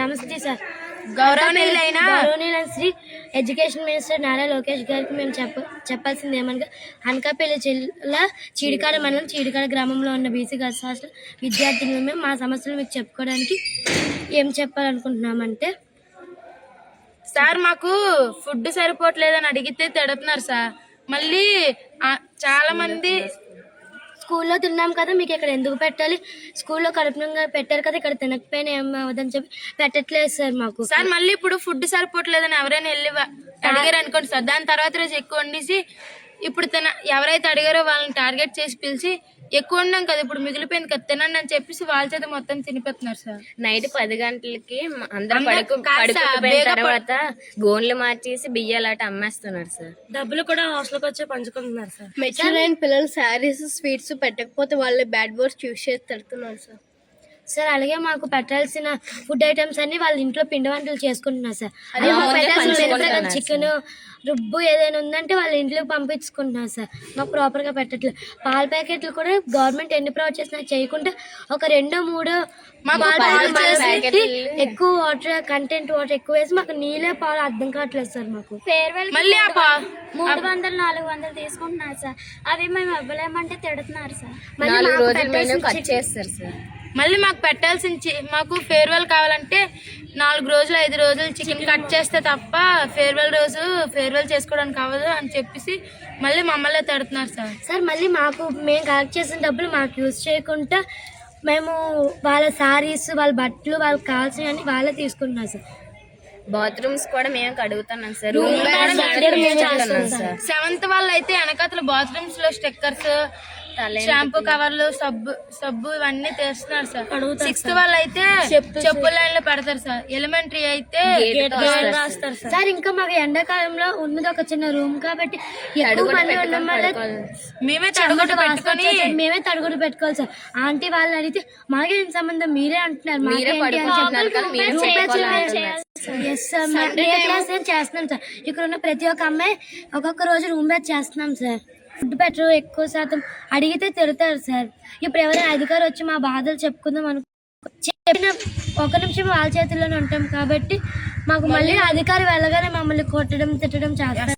నమస్తే సార్. గౌరవనీయులైన Shri education minister Nara Lokesh గారికి మేము చెప్పాల్సింది ఏమనగా అనకాపల్లి జిల్లా చీడికాడ మండలం చీడికాడ గ్రామంలో ఉన్న బీసీ గర్ల్స్ హాస్టల్ విద్యార్థులు మేము మా సమస్యలు మీకు చెప్పుకోవడానికి ఏం చెప్పాలనుకుంటున్నామంటే, సార్ మాకు ఫుడ్ సరిపోవట్లేదని అడిగితే తిడుతున్నారు సార్. మళ్ళీ చాలా మంది స్కూల్లో తిన్నాం కదా, మీకు ఇక్కడ ఎందుకు పెట్టాలి, స్కూల్లో కడుపునంగా పెట్టారు కదా, ఇక్కడ తినకపోయినా ఏమవుదని చెప్పి పెట్టట్లేదు సార్ మాకు. సార్ మళ్ళీ ఇప్పుడు ఫుడ్ సరిపోవట్లేదని ఎవరైనా వెళ్ళి అడిగారు అనుకోండి సార్, దాని తర్వాత రోజు ఎక్కువ వండేసి ఇప్పుడు ఎవరైతే అడిగారో వాళ్ళని టార్గెట్ చేసి పిలిచి ఎక్కువ ఉన్నాం కదా, ఇప్పుడు మిగిలిపోయింది కదా తినండి అని చెప్పేసి వాళ్ళ చేత మొత్తం తినిపెడుతున్నారు సార్. నైట్ 10 గంటలకి అందరూ పడుకుపోయిన తర్వాత గోన్లు మార్చేసి బియ్యాలాట అమ్మేస్తున్నారు సార్. డబ్బులు కూడా హాస్టల్కి వచ్చి పంచుకుంటున్నారు సార్. మెచ్యూర్ అయిన పిల్లలు శారీస్ స్వీట్స్ పెట్టకపోతే వాళ్ళు బ్యాడ్ వర్డ్స్ యూజ్ చేసి తిడుతున్నారు సార్. సార్ అలాగే మాకు పెట్టాల్సిన ఫుడ్ ఐటమ్స్ అన్ని వాళ్ళ ఇంట్లో పిండి వంటలు చేసుకుంటున్నారు సార్. చికెన్ రుబ్బు ఏదైనా ఉందంటే వాళ్ళ ఇంట్లోకి పంపించుకుంటున్నారు సార్. మాకు ప్రాపర్గా పెట్టట్లేదు. పాల ప్యాకెట్లు కూడా గవర్నమెంట్ ఎన్ని ప్రొవైడ్ చేసినా చేయకుండా ఒక 2-3 ఎక్కువ వాటర్ కంటెంట్ వాటర్ ఎక్కువ వేసి మాకు నీళ్ళే పాలు అర్థం కావట్లేదు సార్. మాకు మళ్ళీ 300-400 తీసుకుంటున్నారు సార్. అవి మేము ఇవ్వలేమంటే తిడుతున్నారు సార్. 4 రోజులు మెనూ కట్ చేస్తారు సార్. మళ్ళీ మాకు పెట్టాల్సిన మాకు ఫేర్వెల్ కావాలంటే 4 రోజులు 5 రోజులు చికెన్ కట్ చేస్తే తప్ప ఫేర్వెల్ రోజు ఫేర్వెల్ చేసుకోవడానికి అవ్వదు అని చెప్పేసి మళ్ళీ మమ్మల్ని తడుతున్నారు సార్. సార్ మళ్ళీ మేము కలెక్ట్ చేసిన డబ్బులు మాకు యూజ్ చేయకుండా మేము వాళ్ళ శారీస్ వాళ్ళ బట్టలు వాళ్ళకి కావాల్సినవన్నీ వాళ్ళే తీసుకుంటున్నాం సార్. బాత్రూమ్స్ కూడా మేము కడుగుతున్నాం సార్. 7th వాళ్ళు అయితే వెనకాతల బాత్రూమ్స్ లో స్టిక్కర్స్, షాంపూ కవర్లు, సబ్బు ఇవన్నీ తెస్తున్నారు సార్. 6th వాళ్ళు అయితే చెప్పుల లైన్ లో పెడతారు సార్. ఎలిమెంటరీ అయితే సార్. ఇంకా మాకు ఎండాకాలంలో ఉన్నది ఒక చిన్న రూమ్ కాబట్టి ఎక్కువ మంది ఉండడం వల్ల మేమే తడుగుడు పెట్టుకోవాలి సార్. ఆంటీ వాళ్ళని అడిగితే మాకేం సంబంధం, మీరే అంటున్నారు చేస్తున్నాం సార్. ఇక్కడ ఉన్న ప్రతి ఒక్క అమ్మాయి ఒక్కొక్క రోజు రూమ్ బ్యాచ్ చేస్తున్నాం సార్. ఫుడ్ పెట్టరు, ఎక్కువ శాతం అడిగితే తిడతారు సార్. ఇప్పుడు ఎవరైనా అధికారి వచ్చి మా బాధలు చెప్పుకుందాం చెప్పిన 1 నిమిషం వాళ్ళ చేతుల్లోనే ఉంటాం కాబట్టి మాకు మళ్ళీ అధికారి వెళ్ళగానే మమ్మల్ని కొట్టడం తిట్టడం చేస్తారు.